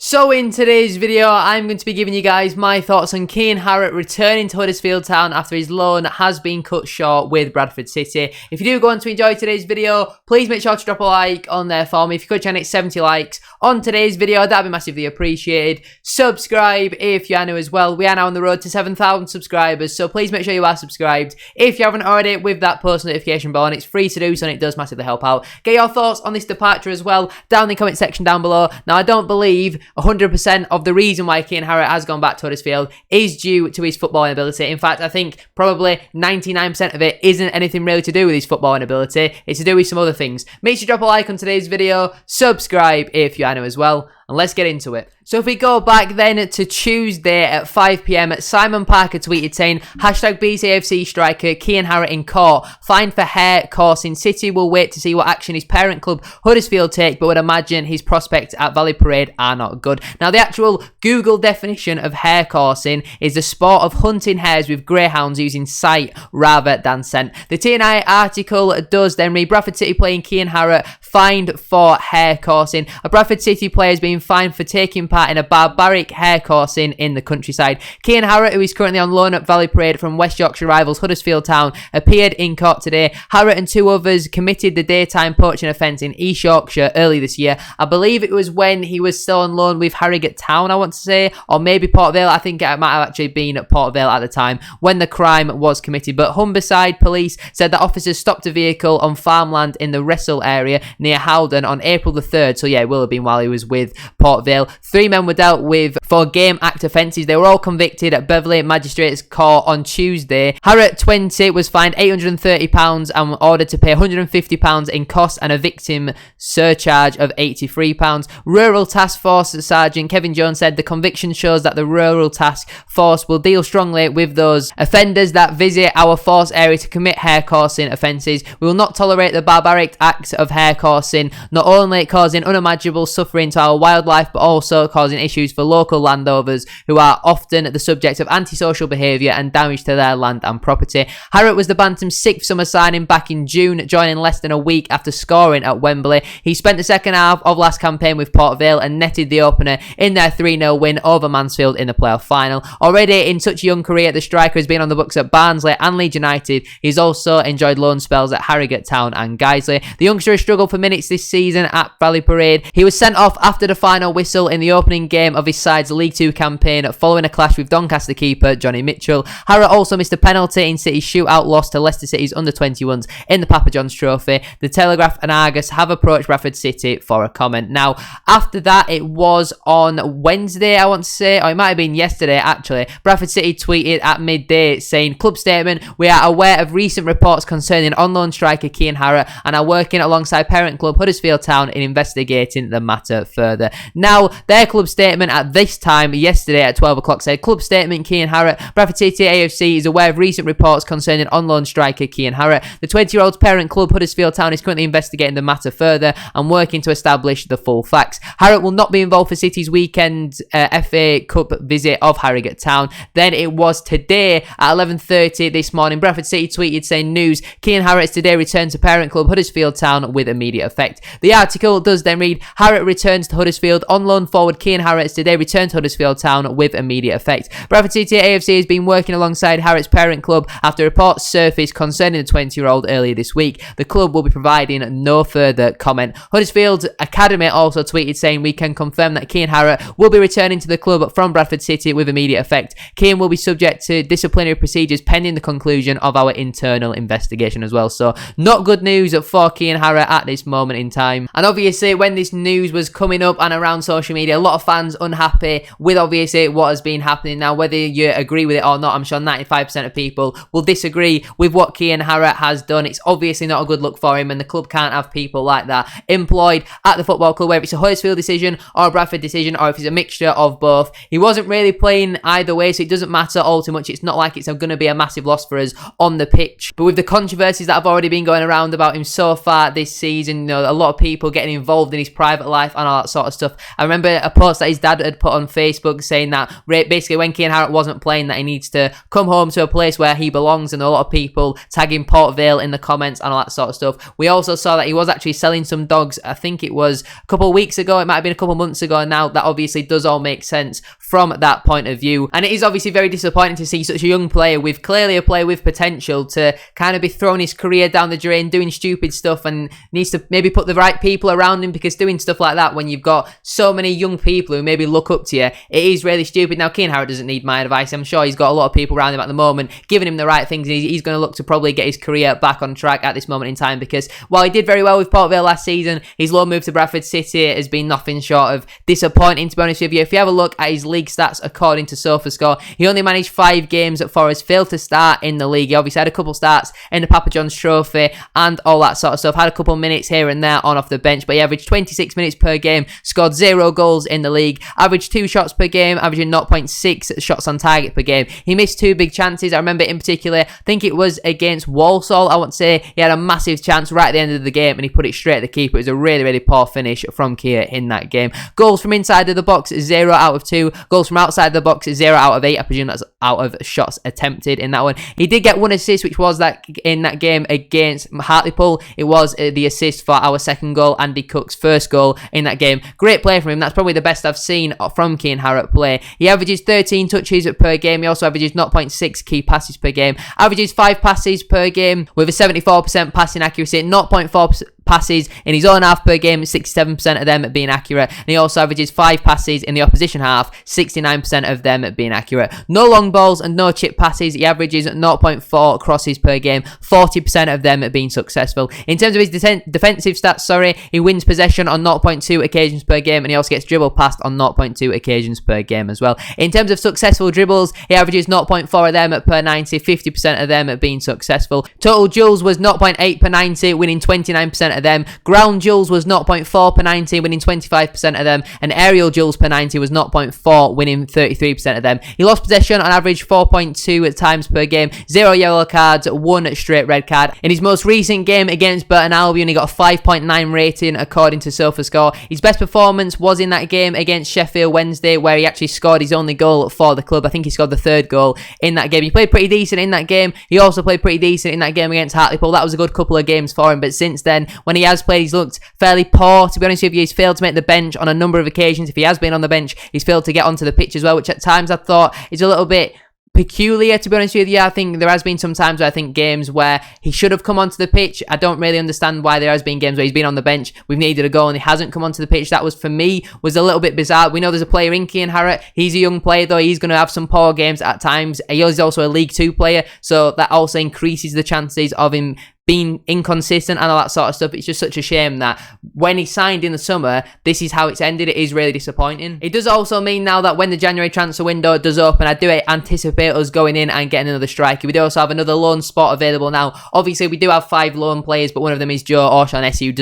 So in today's video, I'm going to be giving you guys my thoughts on Kian Harratt returning to Huddersfield Town after his loan has been cut short with Bradford City. If you do go on to enjoy today's video, please make sure to drop a like on there for me. If you could try and hit 70 likes on today's video, that'd be massively appreciated. Subscribe if you are new as well. We are now on the road to 7,000 subscribers, so please make sure you are subscribed. If you haven't already, with that post notification bell, and it's free to do so and it does massively help out. Get your thoughts on this departure as well down in the comment section down below. Now, I don't believe 100% of the reason why Kian Harratt has gone back to Huddersfield is due to his footballing ability. In fact, I think probably 99% of it isn't anything really to do with his footballing ability. It's to do with some other things. Make sure you drop a like on today's video, subscribe if you are new as well, and let's get into it. So if we go back then to Tuesday at 5 PM, Simon Parker tweeted saying, #BCAFC striker Kian Harratt in court, fined for hair coursing. City will wait to see what action his parent club Huddersfield take, but would imagine his prospects at Valley Parade are not good. Now the actual Google definition of hair coursing is the sport of hunting hares with greyhounds using sight rather than scent. The TNI article does then read, Bradford City playing Kian Harratt fined for hair coursing. A Bradford City player has been fined for taking part in a barbaric hair coursing in the countryside. Kian Harratt, who is currently on loan at Valley Parade from West Yorkshire rivals Huddersfield Town, appeared in court today. Harratt and two others committed the daytime poaching offence in East Yorkshire early this year. I believe it was when he was still on loan with Harrogate Town, I want to say, or maybe Port Vale. I think it might have actually been at Port Vale at the time when the crime was committed. But Humberside police said that officers stopped a vehicle on farmland in the Wrestle area near Howden on April the 3rd. So yeah, it will have been while he was with Port Vale. 3 men were dealt with for Game Act offences. They were all convicted at Beverley Magistrates Court on Tuesday. Harratt, 20, was fined £830 and ordered to pay £150 in costs and a victim surcharge of £83. Rural Task Force Sergeant Kevin Jones said the conviction shows that the Rural Task Force will deal strongly with those offenders that visit our force area to commit hair coursing offences. We will not tolerate the barbaric acts of hair coursing, not only causing unimaginable suffering to our wildlife but also causing issues for local landowners who are often the subject of antisocial behaviour and damage to their land and property. Harratt was the Bantam's 6th summer signing back in June, joining less than a week after scoring at Wembley. He spent the second half of last campaign with Port Vale and netted the opener in their 3-0 win over Mansfield in the playoff final. Already in such a young career, the striker has been on the books at Barnsley and Leeds United. He's also enjoyed loan spells at Harrogate Town and Guiseley. The youngster has struggled for minutes this season at Valley Parade. He was sent off after the final whistle in the opening game of his side's League 2 campaign following a clash with Doncaster keeper Johnny Mitchell. Harratt also missed a penalty in City's shootout loss to Leicester City's under-21s in the Papa John's Trophy. The Telegraph and Argus have approached Bradford City for a comment. Now, after that, it was on Wednesday, I want to say, or it might have been yesterday actually, Bradford City tweeted at midday saying, club statement, we are aware of recent reports concerning on-loan striker Kian Harratt and are working alongside parent club Huddersfield Town in investigating the matter further. Now, their club statement at this time yesterday at 12 o'clock said, club statement, Kian Harratt, Bradford City AFC is aware of recent reports concerning on-loan striker Kian Harratt. The 20-year-old's parent club Huddersfield Town is currently investigating the matter further and working to establish the full facts. Harratt will not be involved for City's weekend FA Cup visit of Harrogate Town. Then it was today at 11:30 this morning, Bradford City tweeted saying, news, Kian Harratt is today returned to parent club Huddersfield Town with immediate effect. The article does then read, Harratt returns to Huddersfield. On loan forward Kian Harratt is today returned to Huddersfield Town with immediate effect. Bradford City AFC has been working alongside Harratt's parent club after reports surfaced concerning the 20-year-old earlier this week. The club will be providing no further comment. Huddersfield Academy also tweeted saying, we can confirm that Kian Harratt will be returning to the club from Bradford City with immediate effect. Kian will be subject to disciplinary procedures pending the conclusion of our internal investigation as well. So not good news for Kian Harratt at this moment in time. And obviously when this news was coming up and around social media, a lot of fans unhappy with obviously what has been happening. Now, whether you agree with it or not, I'm sure 95% of people will disagree with what Kian Harratt has done. It's obviously not a good look for him, and the club can't have people like that employed at the football club, whether it's a Huddersfield decision or a Bradford decision, or if it's a mixture of both. He wasn't really playing either way, so it doesn't matter all too much. It's not like it's going to be a massive loss for us on the pitch. But with the controversies that have already been going around about him so far this season, season, you know, a lot of people getting involved in his private life and all that sort of stuff. I remember a post that his dad had put on Facebook saying that basically when Kian Harratt wasn't playing, that he needs to come home to a place where he belongs, and a lot of people tagging Port Vale in the comments and all that sort of stuff. We also saw that he was actually selling some dogs. I think it was a couple of weeks ago, it might have been a couple of months ago now. That obviously does all make sense from that point of view, and it is obviously very disappointing to see such a young player with clearly a player with potential to kind of be throwing his career down the drain, doing stupid stuff, and needs to maybe put the right people around him, because doing stuff like that when you've got so many young people who maybe look up to you, it is really stupid. Now, Kian Harratt doesn't need my advice. I'm sure he's got a lot of people around him at the moment giving him the right things, and he's going to look to probably get his career back on track at this moment in time, because while he did very well with Port Vale last season, his loan move to Bradford City has been nothing short of disappointing, to be honest with you. If you have a look at his league stats according to SofaScore, he only managed 5 games at Forest, failed to start in the league. He obviously had a couple starts in the Papa John's Trophy and all that sort of stuff, had a couple minutes here and there on off the bench, but he averaged 26 minutes per game, scored 0 goals in the league, averaged 2 shots per game, averaging 0.6 shots on target per game. He missed 2 big chances. I remember in particular, I think it was against Walsall, I want to say, he had a massive chance right at the end of the game and he put it straight at the keeper. It was a really, really poor finish from Kian in that game. Goals from inside of the box, 0 out of 2. Goals from outside the box, 0 out of 8. I presume that's out of shots attempted in that one. He did get 1 assist, which was that in that game against Hartlepool. It was the assist for our second goal, Andy Cook's first goal in that game. Great play from him. That's probably the best I've seen from Kian Harratt play. He averages 13 touches per game. He also averages 0.6 key passes per game. Averages 5 passes per game with a 74% passing accuracy, 0.4 passes in his own half per game, 67% of them being accurate, and he also averages 5 passes in the opposition half, 69% of them being accurate. No long balls and no chip passes. He averages 0.4 crosses per game, 40% of them being successful. In terms of his defensive stats, he wins possession on 0.2 occasions per game, and he also gets dribble passed on 0.2 occasions per game as well. In terms of successful dribbles, he averages 0.4 of them per 90, 50% of them being successful. Total duels was 0.8 per 90, winning 29% of them. Ground duels was 0.4 per 90, winning 25% of them, and aerial duels per 90 was 0.4, winning 33% of them. He lost possession on average 4.2 times per game, 0 yellow cards, 1 straight red card. In his most recent game against Burton Albion, he got a 5.9 rating according to SofaScore. His best performance was in that game against Sheffield Wednesday, where he actually scored his only goal for the club. I think he scored the 3rd goal in that game. He played pretty decent in that game. He also played pretty decent in that game against Hartlepool. That was a good couple of games for him, but since then, when he has played, he's looked fairly poor, to be honest with you. He's failed to make the bench on a number of occasions. If he has been on the bench, he's failed to get onto the pitch as well, which at times I thought is a little bit peculiar, to be honest with you. I think there has been some times where I think games where he should have come onto the pitch. I don't really understand why there has been games where he's been on the bench, we've needed a goal and he hasn't come onto the pitch. That was, for me, was a little bit bizarre. We know there's a player in Kian Harratt. He's a young player though. He's going to have some poor games at times. He is also a League 2 player, so that also increases the chances of him being inconsistent and all that sort of stuff. It's just such a shame that when he signed in the summer, this is how it's ended. It is really disappointing. It does also mean now that when the January transfer window does open, I do anticipate us going in and getting another striker. We do also have another loan spot available now. Obviously, we do have 5 loan players, but one of them is Joe O'Shaughnessy, who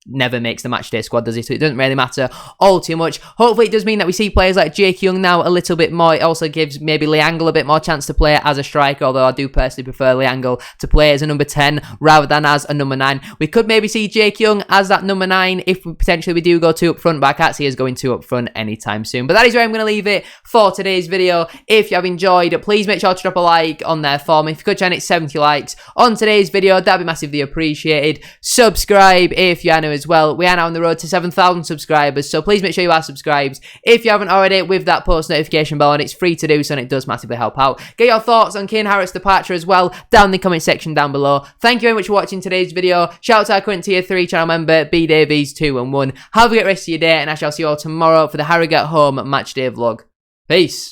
never makes the matchday squad, does he? So it doesn't really matter all too much. Hopefully it does mean that we see players like Jake Young now a little bit more. It also gives maybe Lee Angle a bit more chance to play as a striker, although I do personally prefer Lee Angle to play as a number 10 rather than as a number 9. We could maybe see Jake Young as that number 9 if potentially we do go 2 up front, but I can't see us going 2 up front anytime soon. But that is where I'm going to leave it for today's video. If you have enjoyed, please make sure to drop a like on there for me. If you could channel it 70 likes on today's video, that'd be massively appreciated. Subscribe if you are new as well. We are now on the road to 7,000 subscribers, so please make sure you are subscribed if you haven't already, with that post notification bell on. It's free to do so and it does massively help out. Get your thoughts on Kian Harratt's departure as well down in the comment section down below. Thank you very much for watching today's video. Shout out to our current tier 3 channel member B Davies 211. Have a great rest of your day, and I shall see you all tomorrow for the Harrogate home match day vlog. Peace.